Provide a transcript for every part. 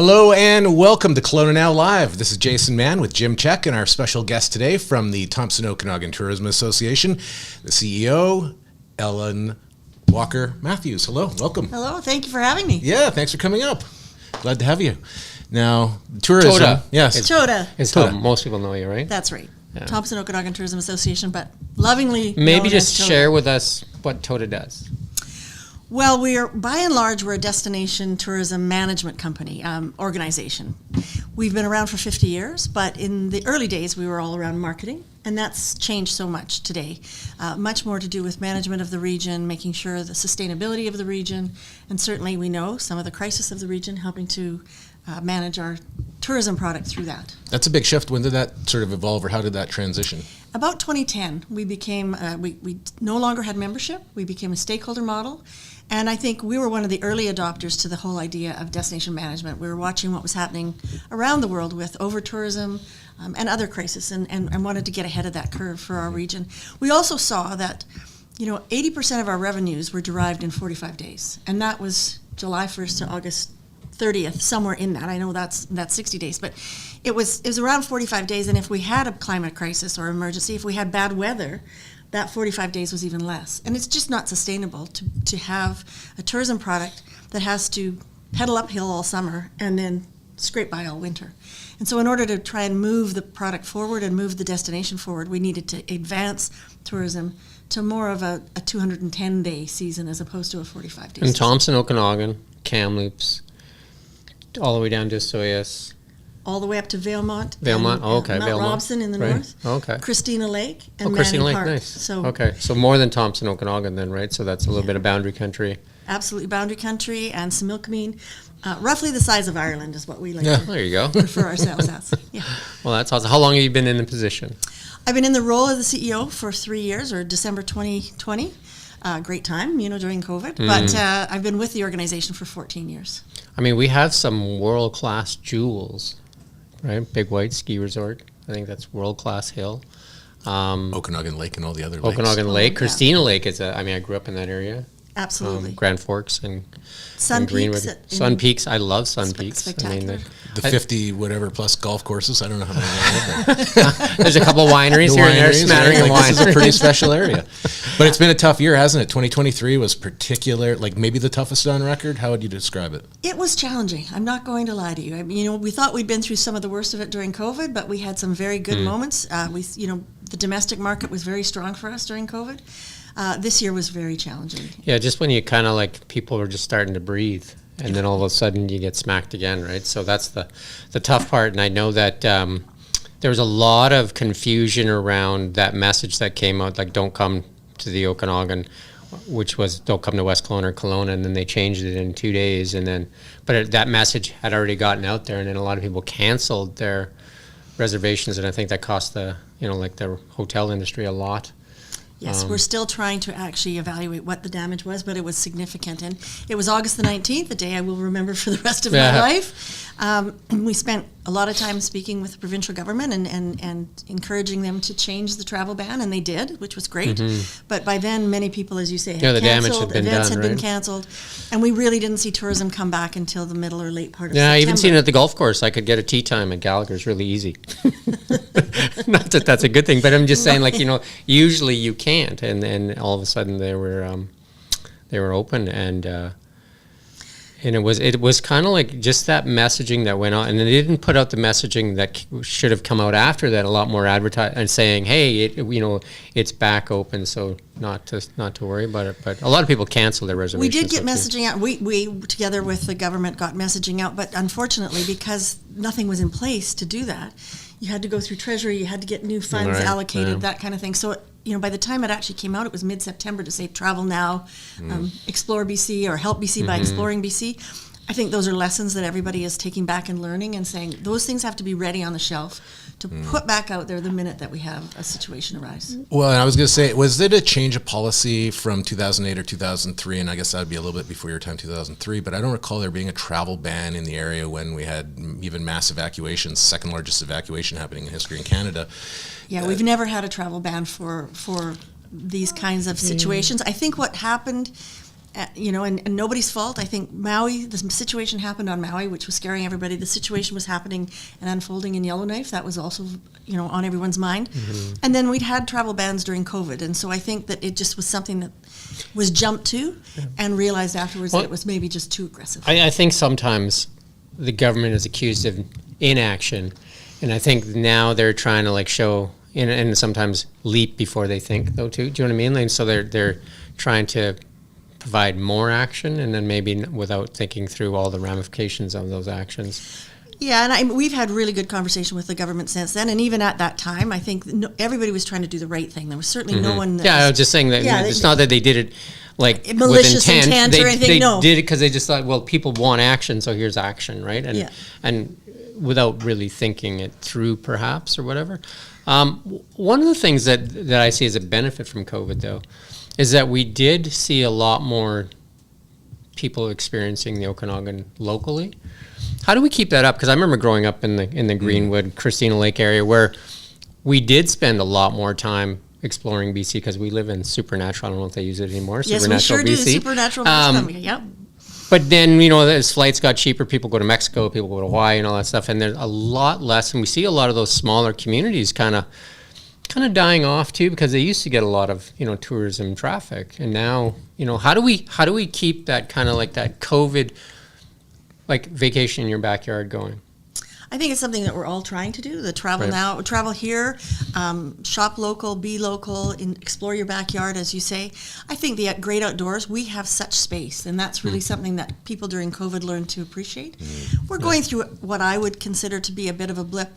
Hello and welcome to KelownaNow Live. This is Jason Mann with Jim Czek and our special guest today from the Thompson Okanagan Tourism Association, the CEO, Ellen Walker-Matthews. Hello, welcome. Hello, thank you for having me. Yeah, thanks for coming up. Glad to have you. Now, tourism. Toda. Yes. Toda. It's how most people know you, right? That's right. Yeah. Thompson Okanagan Tourism Association, but lovingly Maybe known just as Toda. share with us what Toda does. Well, by and large, we're a destination tourism management company, organization. We've been around for 50 years, but in the early days, we were all around marketing, and that's changed so much today. Much more to do with management of the region, making sure the sustainability of the region, and certainly we know some of the crisis of the region, helping to manage our tourism product through that. That's a big shift. When did that sort of evolve, or how did that transition? About 2010, we became, we no longer had membership. We became a stakeholder model. And I think we were one of the early adopters to the whole idea of destination management. We were watching what was happening around the world with over-tourism and other crises and wanted to get ahead of that curve for our region. We also saw that, 80% of our revenues were derived in 45 days. And that was July 1st to August 30th, somewhere in that. I know that's 60 days, but it was around 45 days. And if we had a climate crisis or emergency, if we had bad weather, that 45 days was even less. And it's just not sustainable to have a tourism product that has to pedal uphill all summer and then scrape by all winter. And so in order to try and move the product forward and move the destination forward, we needed to advance tourism to more of a 210-day season as opposed to a 45-day season. And Thompson Okanagan, Kamloops, all the way down to Soyuz. All the way up to Valemont. Valemont, and, okay. Mount Valemont. Robson in the north. Okay. Christina Lake and Christina Manning Lake, Park. nice. So okay, so more than Thompson Okanagan then, right? So that's a little bit of boundary country. absolutely boundary country and Similkameen. Roughly the size of Ireland is what we like to There you go. refer ourselves as. Yeah. Well, that's awesome. How long have you been in the position? I've been in the role of the CEO for 3 years, or December 2020. Great time, during COVID. But I've been with the organization for 14 years. I mean, we have some world-class jewels, right? Big White Ski Resort. I think that's world-class hill. Okanagan Lake and all the other lakes. Okanagan Lake. yeah. Christina Lake is I grew up in that area. Absolutely. Grand Forks and Sun Greenwood. Peaks. Sun Peaks. I love Sun Peaks. Spectacular. The 50 whatever plus golf courses. I don't know how many there are. There's a couple wineries here and there, Wineries, smattering right? of Like, wine. this is a pretty special area. But it's been a tough year, hasn't it? 2023 was particular, like maybe the toughest on record. How would you describe it? It was challenging. I'm not going to lie to you. I mean, we thought we'd been through some of the worst of it during COVID, but we had some very good moments. The domestic market was very strong for us during COVID. This year was very challenging. Yeah, just when you kind of people were just starting to breathe, and then all of a sudden you get smacked again, right? So that's the tough part. And I know that there was a lot of confusion around that message that came out, like don't come to the Okanagan, which was don't come to West Kelowna or Kelowna, and then they changed it in 2 days. But that message had already gotten out there, and then a lot of people canceled their reservations, and I think that cost the hotel industry a lot. Yes, we're still trying to actually evaluate what the damage was, but it was significant. And it was August the 19th, the day I will remember for the rest of my life. We spent a lot of time speaking with the provincial government and encouraging them to change the travel ban, and they did, which was great. But by then, many people, as you say, had the damage canceled, had been events done, had been right? canceled, and we really didn't see tourism come back until the middle or late part of Yeah, September. I even seen it at the golf course. I could get a tee time at Gallagher's really easy. Not that that's a good thing, but I'm just saying, usually you can't, and then all of a sudden they were open, and it was kind of like just that messaging that went on, and they didn't put out the messaging that should have come out after that. A lot more advertising and saying, "Hey, it's back open, so not to worry about it." But a lot of people canceled their reservations. We did get messaging out. We together with the government got messaging out, but unfortunately, because nothing was in place to do that, you had to go through Treasury, you had to get new funds allocated, that kind of thing. So, by the time it actually came out, it was mid-September to say travel now, explore BC, or help BC by exploring BC. I think those are lessons that everybody is taking back and learning and saying those things have to be ready on the shelf to put back out there the minute that we have a situation arise. Well, and I was going to say, was it a change of policy from 2008 or 2003? And I guess that would be a little bit before your time, 2003. But I don't recall there being a travel ban in the area when we had even mass evacuations, second largest evacuation happening in history in Canada. Yeah, we've never had a travel ban for these kinds of situations. I think what happened and nobody's fault. I think Maui, the situation happened on Maui, which was scaring everybody. The situation was happening and unfolding in Yellowknife. That was also, on everyone's mind. Mm-hmm. And then we'd had travel bans during COVID. And so I think that it just was something that was jumped to and realized afterwards that it was maybe just too aggressive. I think sometimes the government is accused of inaction. And I think now they're trying to show, and sometimes leap before they think, though, too. Do you know what I mean? So they're trying to provide more action, and then maybe without thinking through all the ramifications of those actions. Yeah, and we've had really good conversation with the government since then, and even at that time, I think everybody was trying to do the right thing. There was certainly no one. I was just saying that it's not that they did it malicious with intent or anything. They no, did it because they just thought, well, people want action, so here's action, right? And without really thinking it through, perhaps, or whatever. One of the things that I see as a benefit from COVID, though, is that we did see a lot more people experiencing the Okanagan locally. How do we keep that up? Because I remember growing up in the Greenwood, Christina Lake area, where we did spend a lot more time exploring BC because we live in Supernatural. I don't know if they use it anymore. Yes, Supernatural we sure BC. do. Supernatural. Yep. But then, as flights got cheaper, people go to Mexico, people go to Hawaii and all that stuff, and there's a lot less, and we see a lot of those smaller communities kind of dying off too, because they used to get a lot of tourism traffic, and now how do we keep that kind of that COVID vacation in your backyard going? I think it's something that we're all trying to do. The travel here, shop local, be local, explore your backyard, as you say. I think the great outdoors, we have such space, and that's really something that people during COVID learned to appreciate. We're going through what I would consider to be a bit of a blip.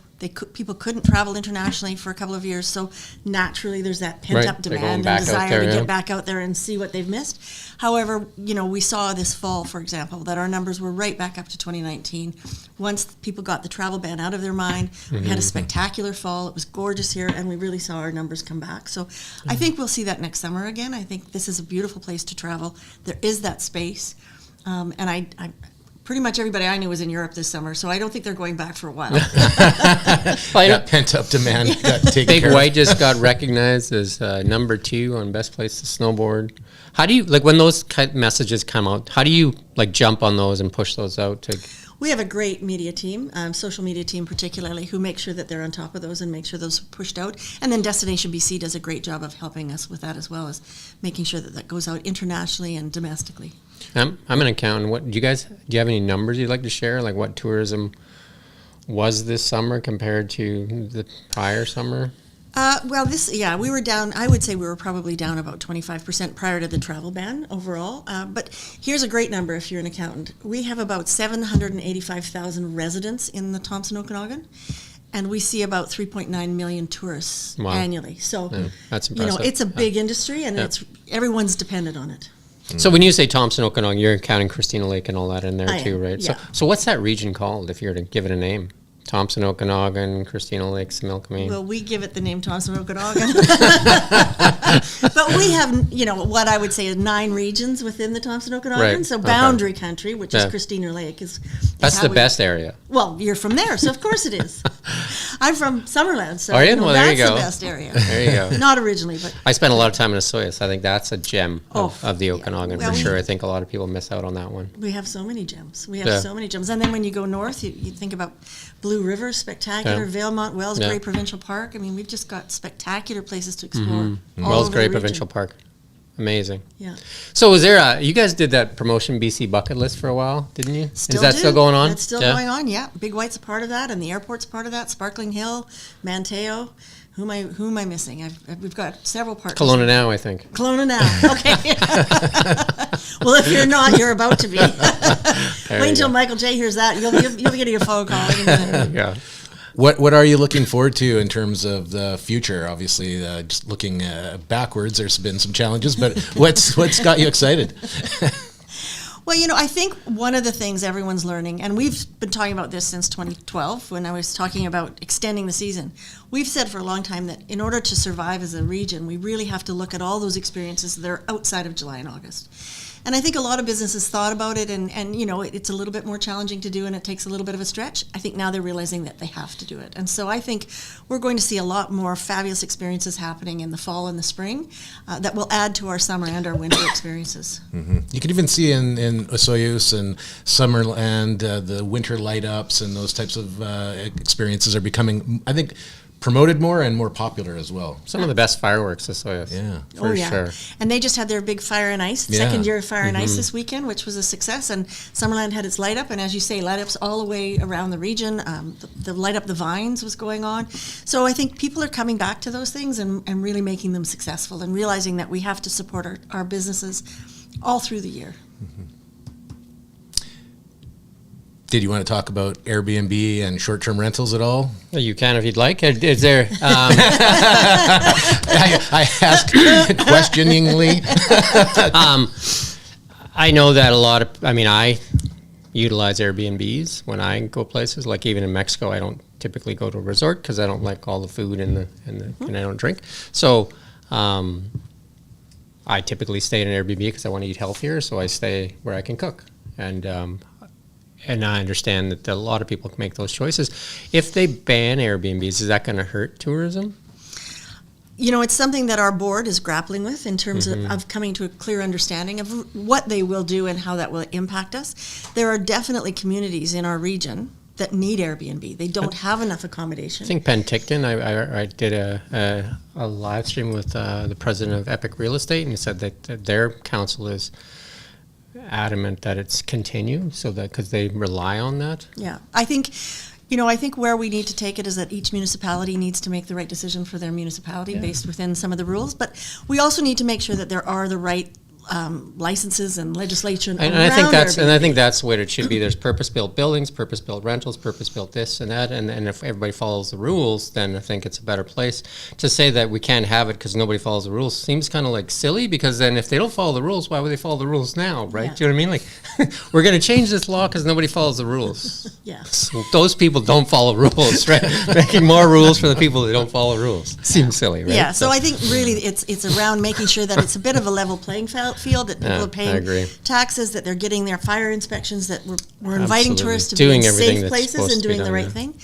People couldn't travel internationally for a couple of years, so naturally there's that pent-up demand and desire to get back out there and see what they've missed. However, we saw this fall, for example, that our numbers were right back up to 2019. Once people got the travel ban out of their mind, we had a spectacular fall. It was gorgeous here, and we really saw our numbers come back. So I think we'll see that next summer again. I think this is a beautiful place to travel. There is that space, and I pretty much everybody I knew was in Europe this summer, so I don't think they're going back for a while. Pent-up demand got taken Big care of. White just got recognized as number 2 on best place to snowboard. How do you, when those messages come out, how do you jump on those and push those out? We have a great media team, social media team particularly, who make sure that they're on top of those and make sure those are pushed out. And then Destination BC does a great job of helping us with that, as well as making sure that goes out internationally and domestically. I'm an accountant. Do you have any numbers you'd like to share? What tourism was this summer compared to the prior summer? We were down. I would say we were probably down about 25% prior to the travel ban overall. But here's a great number if you're an accountant. We have about 785,000 residents in the Thompson Okanagan, and we see about 3.9 million tourists annually. So that's impressive. it's a big industry, and everyone's dependent on it. So when you say Thompson Okanagan, you're counting Christina Lake and all that in there too, right? Yeah. So what's that region called, if you were to give it a name? Thompson Okanagan, Christina Lake, Similkameen. Well, we give it the name Thompson Okanagan. But we have, what I would say is 9 regions within the Thompson Okanagan. Right. So boundary country, which is Christina Lake, is that's the best area. Well, you're from there, so of course it is. I'm from Summerland, so there you that's go. the best area. There you go. Not originally, but I spent a lot of time in Asoya, so I think that's a gem of the Okanagan for sure. I think a lot of people miss out on that one. We have so many gems. And then when you go north, you think about Blue River, spectacular, Valemont, Wells Gray Provincial Park. I mean, we've just got spectacular places to explore. Wells Gray Provincial Park. Amazing. Yeah. So was there you guys did that Promotion BC bucket list for a while, didn't you? Is that still going on? It's still going on, yeah. Big White's a part of that, and the airport's part of that. Sparkling Hill, Manteo. Who am I missing? We've got several partners. KelownaNow, I think. KelownaNow. Okay. Well, if you're not, you're about to be. Wait until Michael J hears that. You'll be getting a phone call. Yeah. What are you looking forward to in terms of the future? Obviously, just looking backwards, there's been some challenges, but what's got you excited? Well, I think one of the things everyone's learning, and we've been talking about this since 2012 when I was talking about extending the season. We've said for a long time that in order to survive as a region, we really have to look at all those experiences that are outside of July and August. And I think a lot of businesses thought about it, and you know, it's a little bit more challenging to do, and it takes a little bit of a stretch. I think now they're realizing that they have to do it. And so I think we're going to see a lot more fabulous experiences happening in the fall and the spring that will add to our summer and our winter experiences. You can even see in Osoyoos and Summerland the winter light ups and those types of experiences are becoming, I think, promoted more and more popular as well. Some of the best fireworks, Yeah. for sure. And they just had their big Fire and Ice, Yeah. second year of Fire and Ice this weekend, which was a success. And Summerland had its light up, and as you say, light ups all the way around the region. The light up the vines was going on. So I think people are coming back to those things and really making them successful and realizing that we have to support our businesses all through the year. Did you want to talk about Airbnb and short-term rentals at all? You can if you'd like. Is there? I asked questioningly. I know that a lot of. I mean, I utilize Airbnbs when I go places. Like even in Mexico, I don't typically go to a resort because I don't like all the food and I don't drink. So I typically stay in an Airbnb because I want to eat healthier. So I stay where I can cook and I understand that a lot of people can make those choices. If they ban Airbnbs, is that going to hurt tourism? You know, it's something that our board is grappling with in terms of coming to a clear understanding of what they will do and how that will impact us. There are definitely communities in our region that need Airbnb. They don't have enough accommodation. I think Penticton, I did a live stream with the president of Epic Real Estate, and he said that their council is adamant that it's continue, so that because they rely on that. Yeah, I think where we need to take it is that each municipality needs to make the right decision for their municipality based within some of the rules. But we also need to make sure that there are the right licenses and legislation. And I think that's what it should be. There's purpose-built buildings, purpose-built rentals, purpose-built this and that, and if everybody follows the rules, then I think it's a better place. To say that we can't have it because nobody follows the rules seems kind of like silly, because then if they don't follow the rules, why would they follow the rules now, right? Yeah. Do you know what I mean? Like, we're going to change this law because nobody follows the rules. Yeah. So those people don't follow rules, right? Making more rules for the people that don't follow rules seems silly, right? Yeah, so I think really it's around making sure that it's a bit of a level playing field, that people are paying taxes, that they're getting their fire inspections, that we're inviting tourists to be in safe places and doing the right thing.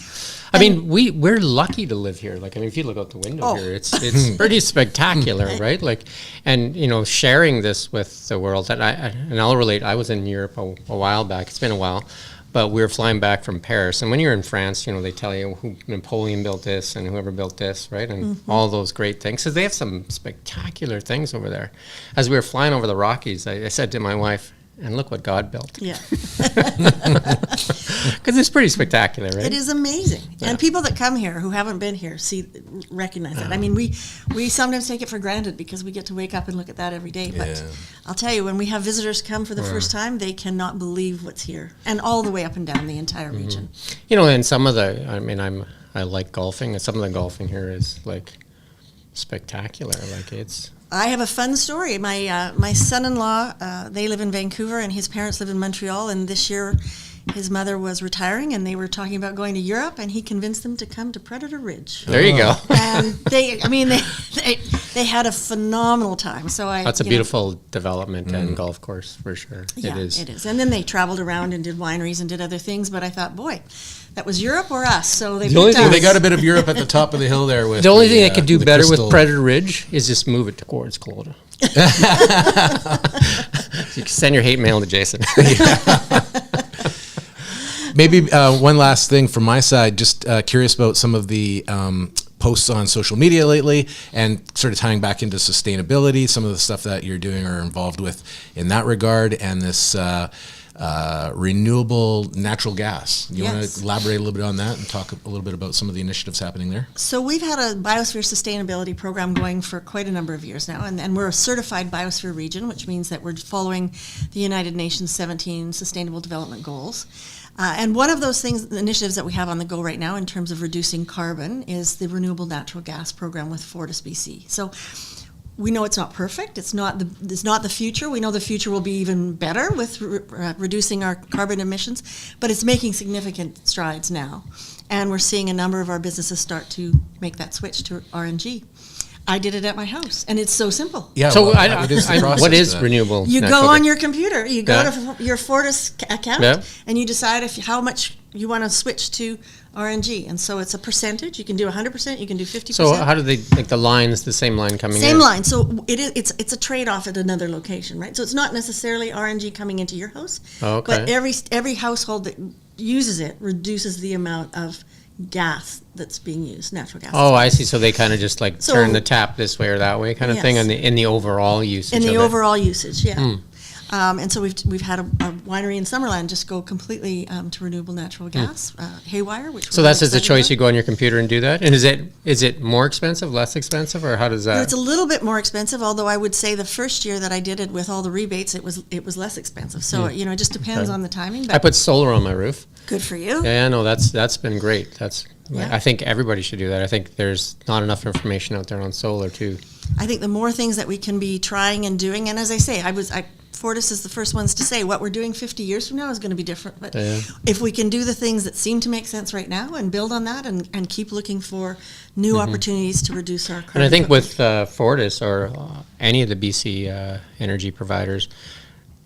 I mean, we're lucky to live here. Like, I mean, if you look out the window here, it's pretty spectacular, right? Like, and you know, sharing this with the world. And I'll relate. I was in Europe a while back. It's been a while, but we were flying back from Paris. And when you're in France, you know, they tell you who Napoleon built this and whoever built this, right? And all those great things. So they have some spectacular things over there. As we were flying over the Rockies, I said to my wife, and look what God built. Yeah. Because it's pretty spectacular, right? It is amazing. Yeah. And people that come here who haven't been here recognize that. I mean, we sometimes take it for granted because we get to wake up and look at that every day. But I'll tell you, when we have visitors come for the first time, they cannot believe what's here. And all the way up and down the entire region. You know, and some of I like golfing, and some of the golfing here is like spectacular. Like it's... I have a fun story. My son-in-law, they live in Vancouver, and his parents live in Montreal. And this year, his mother was retiring, and they were talking about going to Europe, and he convinced them to come to Predator Ridge. There you go. And they had a phenomenal time. So that's a beautiful development and golf course for sure. Yeah, it is. And then they traveled around and did wineries and did other things. But I thought, boy, that was Europe or us. So they got a bit of Europe at the top of the hill there. With the only thing they could do better crystal. with Predator Ridge is just move it towards Kelowna. You can send your hate mail to Jason. Maybe one last thing from my side, just curious about some of the posts on social media lately and sort of tying back into sustainability, some of the stuff that you're doing or involved with in that regard, and this renewable natural gas. You want to elaborate a little bit on that and talk a little bit about some of the initiatives happening there? So we've had a biosphere sustainability program going for quite a number of years now, and we're a certified biosphere region, which means that we're following the United Nations 17 Sustainable Development Goals. And one of those initiatives that we have on the go right now in terms of reducing carbon is the renewable natural gas program with FortisBC. So we know it's not perfect. It's not the future. We know the future will be even better with reducing our carbon emissions, but it's making significant strides now. And we're seeing a number of our businesses start to make that switch to RNG. I did it at my house, and it's so simple. Yeah. So well, what is the process what to is that? renewable? You natural go on gas? your computer, you go Yeah. to your Fortis account, Yeah. and you decide how much you want to switch to RNG. And so it's a percentage. You can do 100%, you can do 50%. So how do they, like the lines, the same line coming in? Same line. So it's a trade-off at another location, right? So it's not necessarily RNG coming into your house, Oh, okay. but every household that uses it reduces the amount of gas that's being used, natural gas. Oh, I see. So they kind of just like So- turn the tap this way or that way kind of thing Yes. in the overall usage In the of it. overall usage, yeah. Hmm. And so we've had a winery in Summerland just go completely to renewable natural gas, Haywire, which So we're that's really just a excited choice. about. You go on your computer and do that. And is it more expensive, less expensive, or how does that? It's a little bit more expensive, although I would say the first year that I did it with all the rebates, it was less expensive. So it just depends Okay. on the timing. I But put solar on my roof. good for you. Yeah, no, that's been great. Yeah. I think everybody should do that. I think there's not enough information out there on solar too. I think the more things that we can be trying and doing, and as I say, Fortis is the first ones to say what we're doing 50 years from now is going to be different. But Yeah. if we can do the things that seem to make sense right now and build on that and keep looking for new opportunities to reduce our carbon And I think footprint. with Fortis or any of the BC energy providers,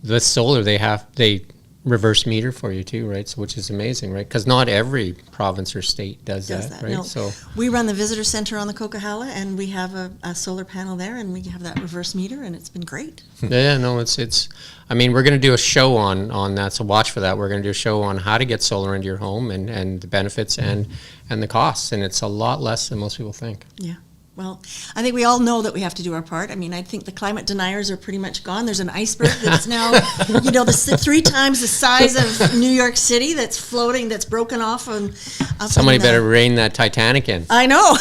the solar they reverse meter for you too, right? So which is amazing, right? Because not every province or state does that, right? No. So We run the visitor center on the Coquihalla, and we have a solar panel there, and we have that reverse meter, and it's been great. yeah, no, it's. I mean, we're going to do a show on that, so watch for that. We're going to do a show on how to get solar into your home and the benefits and the costs, and it's a lot less than most people think. Yeah. Well, I think we all know that we have to do our part. I mean, I think the climate deniers are pretty much gone. There's an iceberg that's now, the 3 times the size of New York City that's floating, that's broken off. Somebody better rein that Titanic in. I know.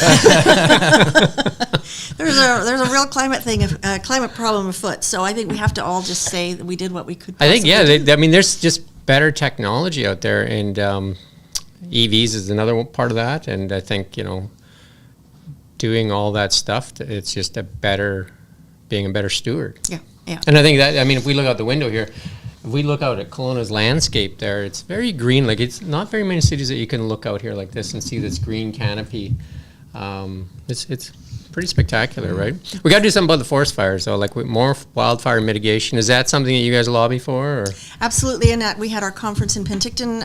there's a real climate problem afoot. So I think we have to all just say that we did what we could. I think, possibly do. I mean, there's just better technology out there, and EVs is another part of that. And I think, doing all that stuff, it's just being a better steward. Yeah. Yeah. And I think that, I mean, if we look out the window here, if we look out at Kelowna's landscape there, it's very green. Like, it's not very many cities that you can look out here like this and see this green canopy. It's pretty spectacular, right? We got to do something about the forest fires, though, like with more wildfire mitigation. Is that something that you guys lobby for? Or? Absolutely, and we had our conference in Penticton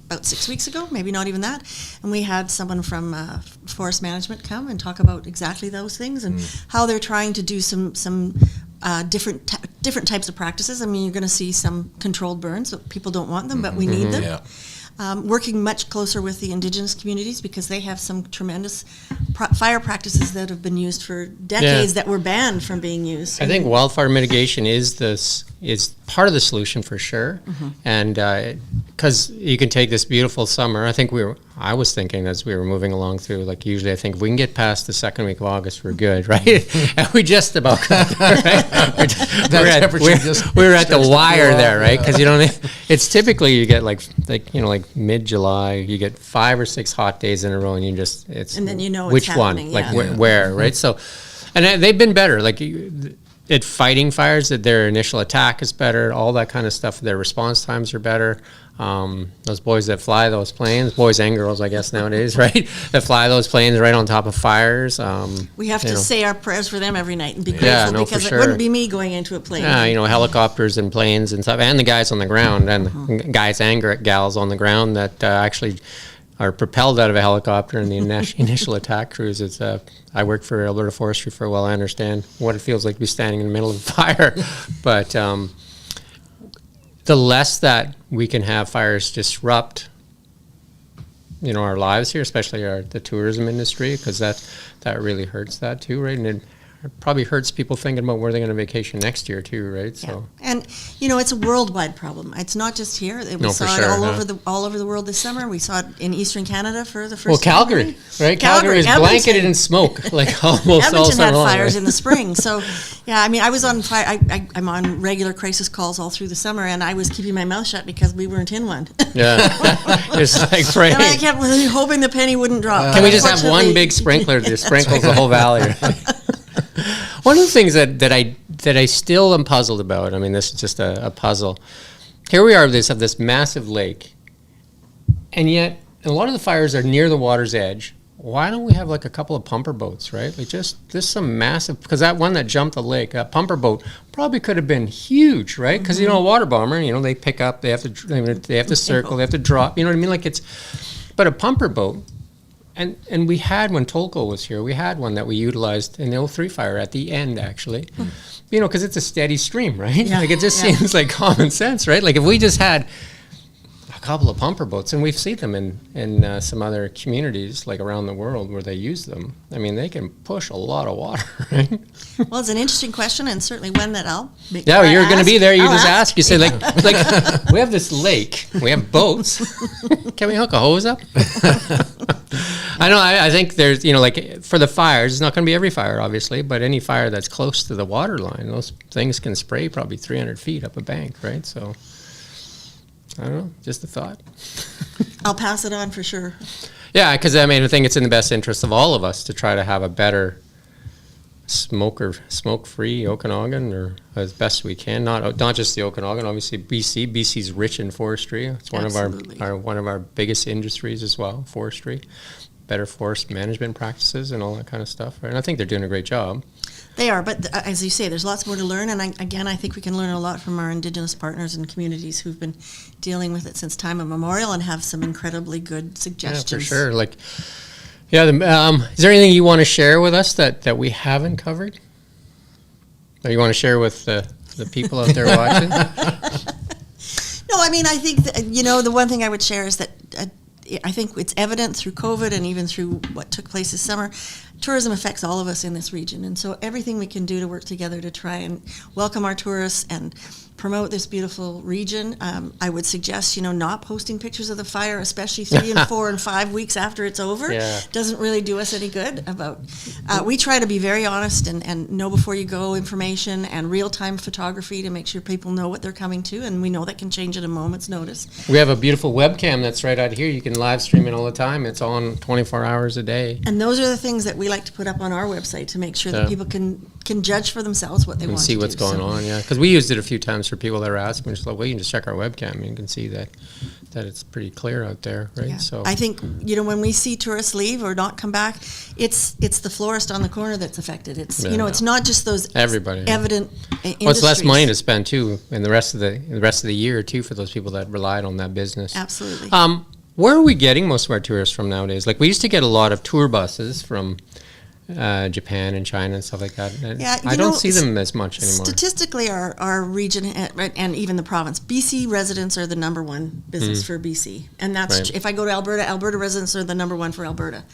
about 6 weeks ago, maybe not even that, and we had someone from Forest Management come and talk about exactly those things and how they're trying to do some different types of practices. I mean, you're going to see some controlled burns, so people don't want them, but we need them. Yeah. Working much closer with the Indigenous communities because they have some tremendous fire practices that have been used for decades that were banned from being used. I think wildfire mitigation is part of the solution for sure, and because you can take this beautiful summer. I was thinking as we were moving along through, like usually I think if we can get past the second week of August, we're good, right? And we just about got there, right? We were at the wire there, right? Because it's typically you get like mid-July, you get 5 or 6 hot days in a row, and and then it's which happening, one, like yeah. where, right? So, and they've been better, like at fighting fires. That their initial attack is better, all that kind of stuff. Their response times are better. Those boys that fly those planes, boys and girls, I guess nowadays, right? That fly those planes right on top of fires. We have to say our prayers for them every night and be Yeah, grateful no, for because sure. it wouldn't be me going into a plane. Helicopters and planes and stuff, and the guys on the ground, and the guys and gals on the ground that actually are propelled out of a helicopter in the initial attack crews. It's I worked for Alberta Forestry for a while. I understand what it feels like to be standing in the middle of a fire, but the less that we can have fires disrupt, our lives here, especially the tourism industry, because that really hurts that too, right? And it probably hurts people thinking about where they're going to vacation next year too, right? Yeah. So, And it's a worldwide problem. It's not just here. We No, saw for it sure, all over the world this summer. We saw it in Eastern Canada for the first well, time. Calgary, right? Calgary is Edmonton. blanketed in smoke, like almost all Edmonton summer had long, fires right? in the spring. So, yeah, I mean, I was on fire. I'm on regular crisis calls all through the summer, and I was keeping my mouth shut because we weren't in one. Yeah, it's like praying. And I kept really hoping the penny wouldn't drop. Can we just have one Unfortunately- big sprinkler that just sprinkles the whole valley? One of the things that I still am puzzled about, I mean, this is just a puzzle. Here we are, of this massive lake, and yet a lot of the fires are near the water's edge why don't we have like a couple of pumper boats, right? Like just some massive, because that one that jumped the lake, that pumper boat probably could have been huge, right? Because a water bomber, they pick up, they have to circle, they have to drop, you know what I mean? Like but a pumper boat, and we had, when Tolko was here, we had one that we utilized in the 03 fire at the end, actually. Because it's a steady stream, right? Yeah. Like it just seems like common sense, right? Like if we just had a couple of pumper boats, and we've seen them in some other communities like around the world where they use them. I mean, they can push a lot of water, right? Well, it's an interesting question, and certainly one that I'll make. Yeah, you're going to be there. You just ask. You say, like, Yeah. we have this lake. We have boats. Can we hook a hose up? I know. I think there's, like for the fires, it's not going to be every fire, obviously, but any fire that's close to the water line, those things can spray probably 300 feet up a bank, right? So, I don't know. Just a thought. I'll pass it on for sure. Yeah, because I think it's in the best interest of all of us to try to have a better smoke-free Okanagan, or as best we can. Not just the Okanagan, obviously BC. BC's rich in forestry. It's one Absolutely. of our biggest industries as well, forestry. Better forest management practices and all that kind of stuff. Right? And I think they're doing a great job. They are, but as you say, there's lots more to learn, and I think we can learn a lot from our Indigenous partners and communities who've been dealing with it since time immemorial and have some incredibly good suggestions. Yeah, for sure. Like, is there anything you want to share with us that we haven't covered? Or you want to share with the people out there watching? No, I think the one thing I would share is that I think it's evident through COVID and even through what took place this summer, tourism affects all of us in this region. And so everything we can do to work together to try and welcome our tourists and promote this beautiful region. I would suggest, not posting pictures of the fire, especially 3 and 4 and 5 weeks after it's over. Yeah. Doesn't really do us any good. We try to be very honest and know before you go information and real-time photography to make sure people know what they're coming to, and we know that can change at a moment's notice. We have a beautiful webcam that's right out here. You can live stream it all the time. It's on 24 hours a day. And those are the things that we like to put up on our website to make sure that people can judge for themselves what they want to do. And see what's going on, yeah. Because we used it a few times for people that are asking. We're just like, well, you can just check our webcam and you can see that it's pretty clear out there, right? Yeah. So I think, when we see tourists leave or not come back, it's the florist on the corner that's affected. It's, it's not just those everybody evident industries. Well, it's less money to spend, too, in the rest of the year, too, for those people that relied on that business. Absolutely. Where are we getting most of our tourists from nowadays? Like, we used to get a lot of tour buses from Japan and China and stuff like that. Yeah, I don't see them as much anymore. Statistically, our region and even the province, BC residents are the number one business for BC. And that's, Right. if I go to Alberta residents are the number one for Alberta.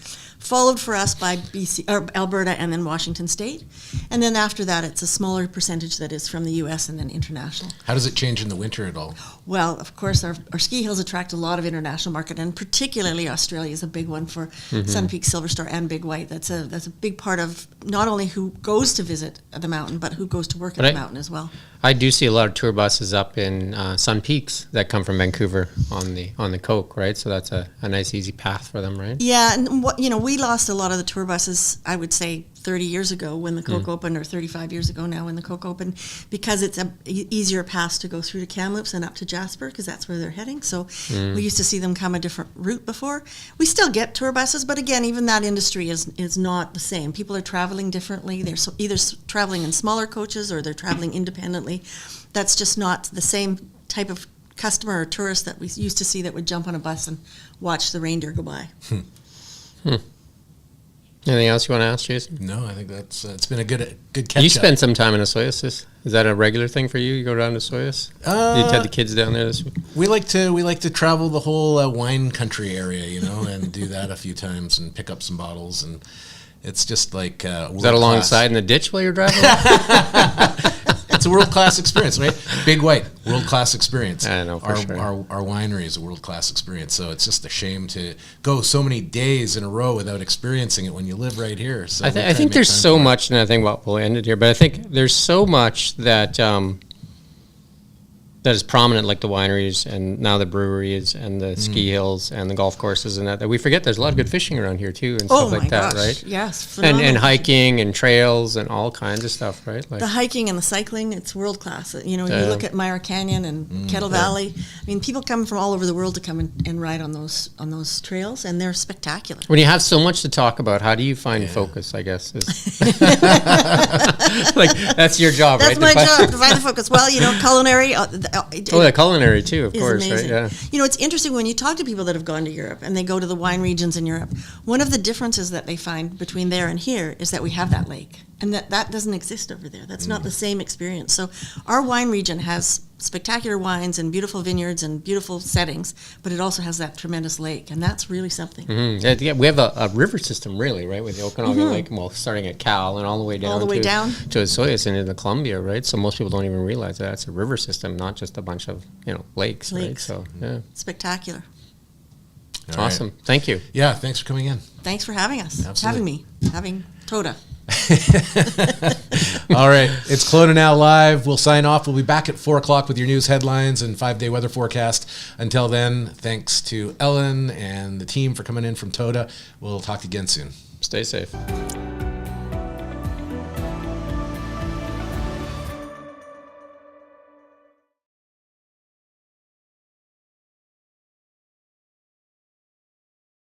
Followed for us by BC, or Alberta and then Washington State. And then after that, it's a smaller percentage that is from the U.S. and then international. How does it change in the winter at all? Well, of course, our ski hills attract a lot of international market, and particularly Australia is a big one for Sun Peak, Silver Star, and Big White. That's a big part of not only who goes to visit the mountain, but who goes to work at the mountain as well. I do see a lot of tour buses up in Sun Peaks that come from Vancouver on the Coke, right? So that's a nice, easy path for them, right? Yeah, and we lost a lot of the tour buses, I would say, 30 years ago when the Coke opened, or 35 years ago now when the Coke opened, because it's a easier pass to go through to Kamloops and up to Jasper, because that's where they're heading. So we used to see them come a different route before. We still get tour buses, but again, even that industry is not the same. People are traveling differently. They're either traveling in smaller coaches or they're traveling independently. That's just not the same type of customer or tourist that we used to see that would jump on a bus and watch the reindeer go by. Anything else you want to ask, Jason? No, I think that's it's been a good catch. You spent some time in Osoyoos. Is that a regular thing for you? You go down to Osoyoos? You had the kids down there this week? We like to travel the whole wine country area, and do that a few times and pick up some bottles, and it's just like Is that alongside in the ditch while you're driving? It's a world-class experience, right? Big White, world-class experience. I know, for sure. Our winery is a world-class experience, so it's just a shame to go so many days in a row without experiencing it when you live right here. So I think there's so much, and I think we'll end it here, but I think there's so much that that is prominent, like the wineries and now the breweries and the ski hills and the golf courses and that we forget there's a lot of good fishing around here too and stuff like that, right? Yes, And hiking and trails and all kinds of stuff, right? Like the hiking and the cycling, it's world class. You know, you look at Myra Canyon and Kettle Valley. I mean, people come from all over the world to come and ride on those trails, and they're spectacular. when you have so much to talk about, how do you find focus, I guess? Like, that's your job, That's right? my job, to find the focus. Well, you know, culinary. The culinary too, of course, amazing. right? Yeah. You know, it's interesting when you talk to people that have gone to Europe and they go to the wine regions in Europe. One of the differences that they find between there and here is that we have that lake, and that doesn't exist over there. That's not the same experience. So our wine region has spectacular wines and beautiful vineyards and beautiful settings, but it also has that tremendous lake, and that's really something. Yeah, we have a river system, really, right, with the Okanagan Lake, well, starting at Cal and all the way down to Osoyoos and into Columbia, right? So most people don't even realize that it's a river system, not just a bunch of lakes, right? So yeah, Spectacular. All awesome. right. Thank you. Yeah, thanks for coming in. Thanks for having us. Absolutely. Having Toda. All right, it's KelownaNow Live. We'll sign off. We'll be back at 4 o'clock with your news headlines and 5-day weather forecast. Until then, thanks to Ellen and the team for coming in from Toda. We'll talk again soon. Stay safe.